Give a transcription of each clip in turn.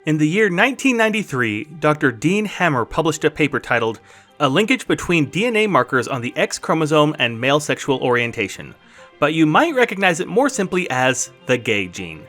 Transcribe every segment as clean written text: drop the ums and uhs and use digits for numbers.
In the year 1993, Dr. Dean Hammer published a paper titled, "A Linkage Between DNA Markers on the X Chromosome and Male Sexual Orientation," but you might recognize it more simply as the gay gene.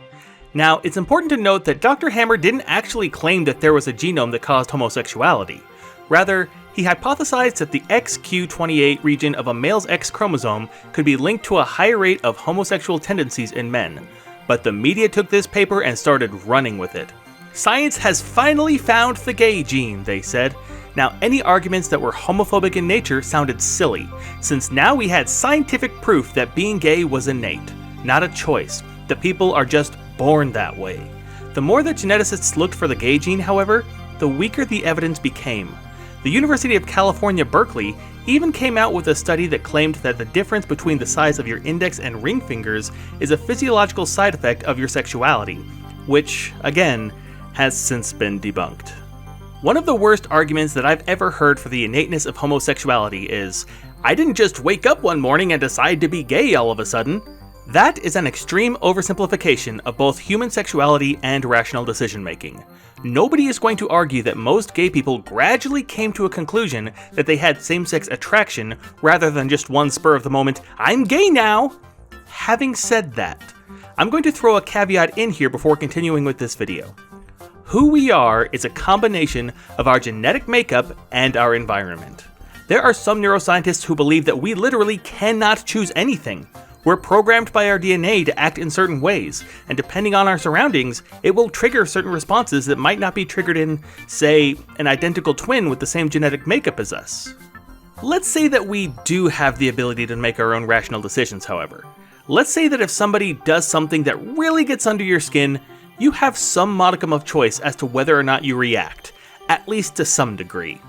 Now, it's important to note that Dr. Hammer didn't actually claim that there was a genome that caused homosexuality. Rather, he hypothesized that the XQ28 region of a male's X chromosome could be linked to a higher rate of homosexual tendencies in men. But the media took this paper and started running with it. "Science has finally found the gay gene," they said. Now, any arguments that were homophobic in nature sounded silly, since now we had scientific proof that being gay was innate, not a choice, that people are just born that way. The more that geneticists looked for the gay gene, however, the weaker the evidence became. The University of California, Berkeley even came out with a study that claimed that the difference between the size of your index and ring fingers is a physiological side effect of your sexuality, which, again, has since been debunked. One of the worst arguments that I've ever heard for the innateness of homosexuality is, "I didn't just wake up one morning and decide to be gay all of a sudden." That is an extreme oversimplification of both human sexuality and rational decision making. Nobody is going to argue that most gay people gradually came to a conclusion that they had same-sex attraction rather than just one spur of the moment, "I'm gay now." Having said that, I'm going to throw a caveat in here before continuing with this video. Who we are is a combination of our genetic makeup and our environment. There are some neuroscientists who believe that we literally cannot choose anything. We're programmed by our DNA to act in certain ways, and depending on our surroundings, it will trigger certain responses that might not be triggered in, say, an identical twin with the same genetic makeup as us. Let's say that we do have the ability to make our own rational decisions, however. Let's say that if somebody does something that really gets under your skin, you have some modicum of choice as to whether or not you react, at least to some degree.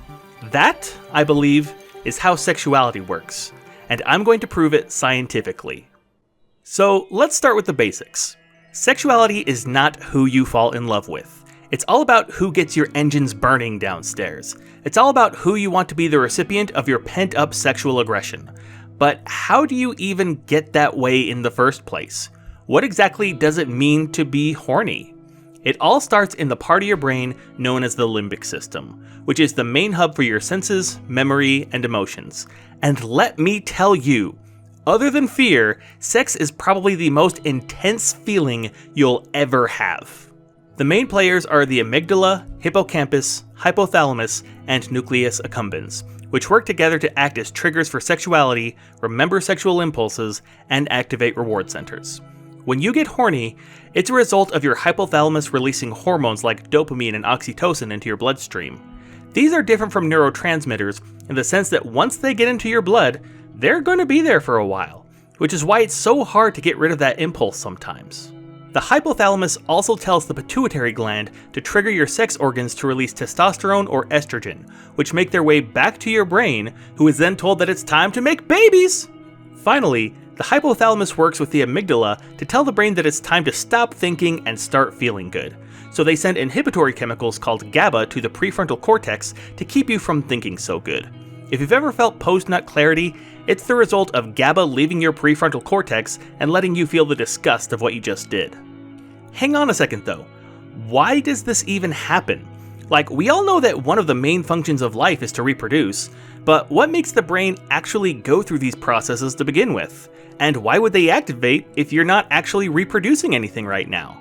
That, I believe, is how sexuality works, and I'm going to prove it scientifically. So let's start with the basics. Sexuality is not who you fall in love with. It's all about who gets your engines burning downstairs. It's all about who you want to be the recipient of your pent-up sexual aggression. But how do you even get that way in the first place? What exactly does it mean to be horny? It all starts in the part of your brain known as the limbic system, which is the main hub for your senses, memory, and emotions. And let me tell you, other than fear, sex is probably the most intense feeling you'll ever have. The main players are the amygdala, hippocampus, hypothalamus, and nucleus accumbens, which work together to act as triggers for sexuality, remember sexual impulses, and activate reward centers. When you get horny, it's a result of your hypothalamus releasing hormones like dopamine and oxytocin into your bloodstream. These are different from neurotransmitters in the sense that once they get into your blood, they're going to be there for a while, which is why it's so hard to get rid of that impulse sometimes. The hypothalamus also tells the pituitary gland to trigger your sex organs to release testosterone or estrogen, which make their way back to your brain, who is then told that it's time to make babies! Finally, the hypothalamus works with the amygdala to tell the brain that it's time to stop thinking and start feeling good. So they send inhibitory chemicals called GABA to the prefrontal cortex to keep you from thinking so good. If you've ever felt post-nut clarity, it's the result of GABA leaving your prefrontal cortex and letting you feel the disgust of what you just did. Hang on a second though. Why does this even happen? Like, we all know that one of the main functions of life is to reproduce, but what makes the brain actually go through these processes to begin with? And why would they activate if you're not actually reproducing anything right now?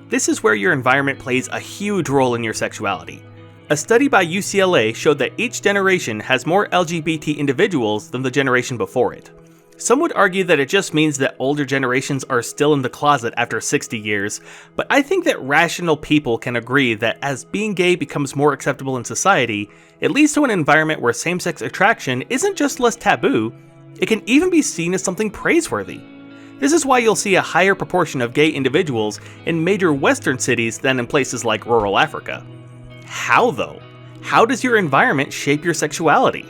This is where your environment plays a huge role in your sexuality. A study by UCLA showed that each generation has more LGBT individuals than the generation before it. Some would argue that it just means that older generations are still in the closet after 60 years, but I think that rational people can agree that as being gay becomes more acceptable in society, it leads to an environment where same-sex attraction isn't just less taboo, it can even be seen as something praiseworthy. This is why you'll see a higher proportion of gay individuals in major Western cities than in places like rural Africa. How though? How does your environment shape your sexuality?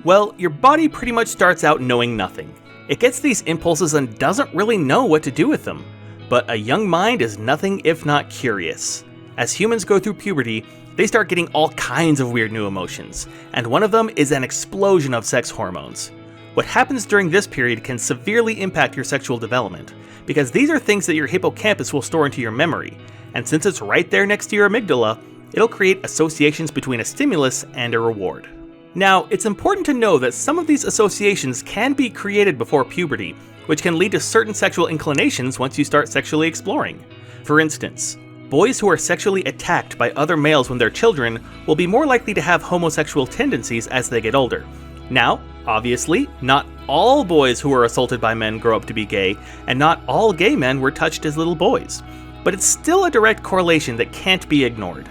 Well, your body pretty much starts out knowing nothing. It gets these impulses and doesn't really know what to do with them. But a young mind is nothing if not curious. As humans go through puberty, they start getting all kinds of weird new emotions, and one of them is an explosion of sex hormones. What happens during this period can severely impact your sexual development, because these are things that your hippocampus will store into your memory, and since it's right there next to your amygdala, it'll create associations between a stimulus and a reward. Now, it's important to know that some of these associations can be created before puberty, which can lead to certain sexual inclinations once you start sexually exploring. For instance, boys who are sexually attacked by other males when they're children will be more likely to have homosexual tendencies as they get older. Now, obviously, not all boys who are assaulted by men grow up to be gay, and not all gay men were touched as little boys. But it's still a direct correlation that can't be ignored.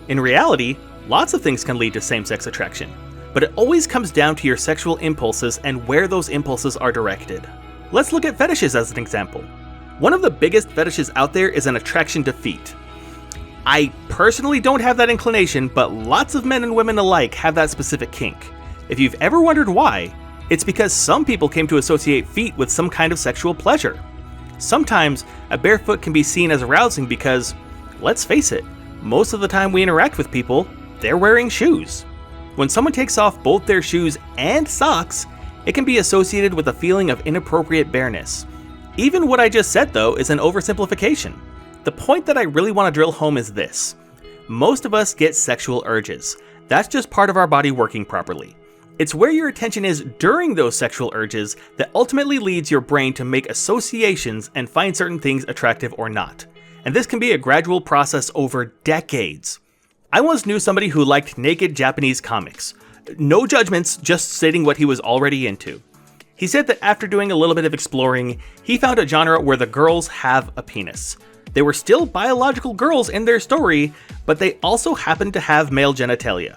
In reality, lots of things can lead to same-sex attraction, but it always comes down to your sexual impulses and where those impulses are directed. Let's look at fetishes as an example. One of the biggest fetishes out there is an attraction to feet. I personally don't have that inclination, but lots of men and women alike have that specific kink. If you've ever wondered why, it's because some people came to associate feet with some kind of sexual pleasure. Sometimes, a bare foot can be seen as arousing because, let's face it, most of the time we interact with people, they're wearing shoes. When someone takes off both their shoes and socks, it can be associated with a feeling of inappropriate bareness. Even what I just said, though, is an oversimplification. The point that I really want to drill home is this. Most of us get sexual urges. That's just part of our body working properly. It's where your attention is during those sexual urges that ultimately leads your brain to make associations and find certain things attractive or not. And this can be a gradual process over decades. I once knew somebody who liked naked Japanese comics. No judgments, just stating what he was already into. He said that after doing a little bit of exploring, he found a genre where the girls have a penis. They were still biological girls in their story, but they also happened to have male genitalia.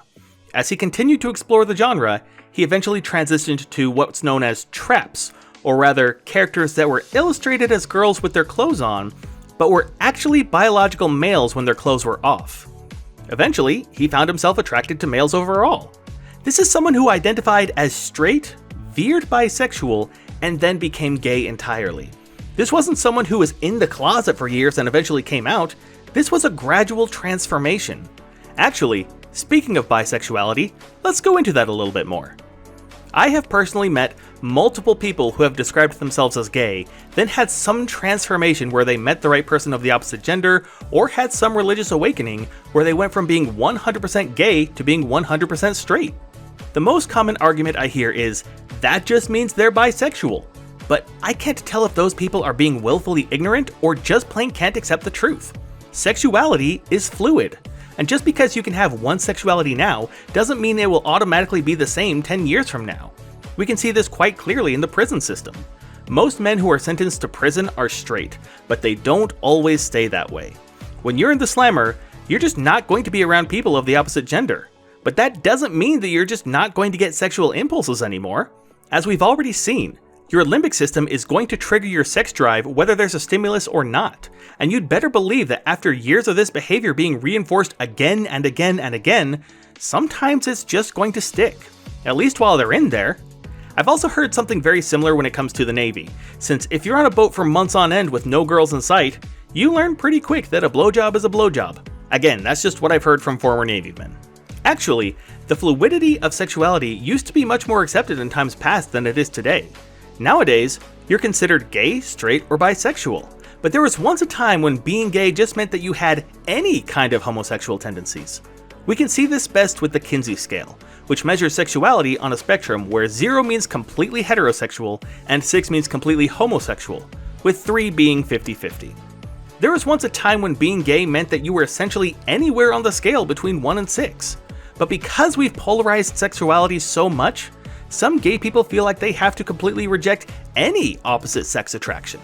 As he continued to explore the genre, he eventually transitioned to what's known as traps, or rather, characters that were illustrated as girls with their clothes on, but were actually biological males when their clothes were off. Eventually, he found himself attracted to males overall. This is someone who identified as straight, veered bisexual, and then became gay entirely. This wasn't someone who was in the closet for years and eventually came out. This was a gradual transformation. Actually, speaking of bisexuality, let's go into that a little bit more. I have personally met multiple people who have described themselves as gay, then had some transformation where they met the right person of the opposite gender, or had some religious awakening where they went from being 100% gay to being 100% straight. The most common argument I hear is, that just means they're bisexual. But I can't tell if those people are being willfully ignorant or just plain can't accept the truth. Sexuality is fluid. And just because you can have one sexuality now doesn't mean it will automatically be the same 10 years from now. We can see this quite clearly in the prison system. Most men who are sentenced to prison are straight, but they don't always stay that way. When you're in the slammer, you're just not going to be around people of the opposite gender. But that doesn't mean that you're just not going to get sexual impulses anymore. As we've already seen, your limbic system is going to trigger your sex drive whether there's a stimulus or not, and you'd better believe that after years of this behavior being reinforced again and again and again, sometimes it's just going to stick, at least while they're in there. I've also heard something very similar when it comes to the Navy, since if you're on a boat for months on end with no girls in sight, you learn pretty quick that a blowjob is a blowjob. Again, that's just what I've heard from former Navy men. Actually, the fluidity of sexuality used to be much more accepted in times past than it is today. Nowadays, you're considered gay, straight, or bisexual, but there was once a time when being gay just meant that you had any kind of homosexual tendencies. We can see this best with the Kinsey scale, which measures sexuality on a spectrum where 0 means completely heterosexual and 6 means completely homosexual, with 3 being 50-50. There was once a time when being gay meant that you were essentially anywhere on the scale between 1 and 6, but because we've polarized sexuality so much, some gay people feel like they have to completely reject any opposite sex attraction.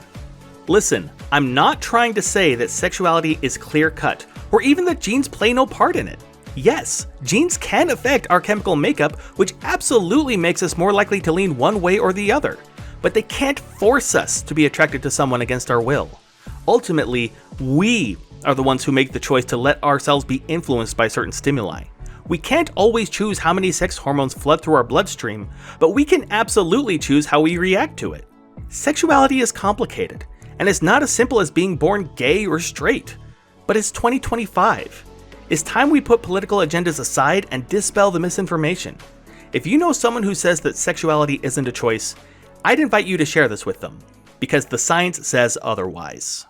Listen, I'm not trying to say that sexuality is clear-cut, or even that genes play no part in it. Yes, genes can affect our chemical makeup, which absolutely makes us more likely to lean one way or the other, but they can't force us to be attracted to someone against our will. Ultimately, we are the ones who make the choice to let ourselves be influenced by certain stimuli. We can't always choose how many sex hormones flood through our bloodstream, but we can absolutely choose how we react to it. Sexuality is complicated, and it's not as simple as being born gay or straight. But it's 2025. It's time we put political agendas aside and dispel the misinformation. If you know someone who says that sexuality isn't a choice, I'd invite you to share this with them, because the science says otherwise.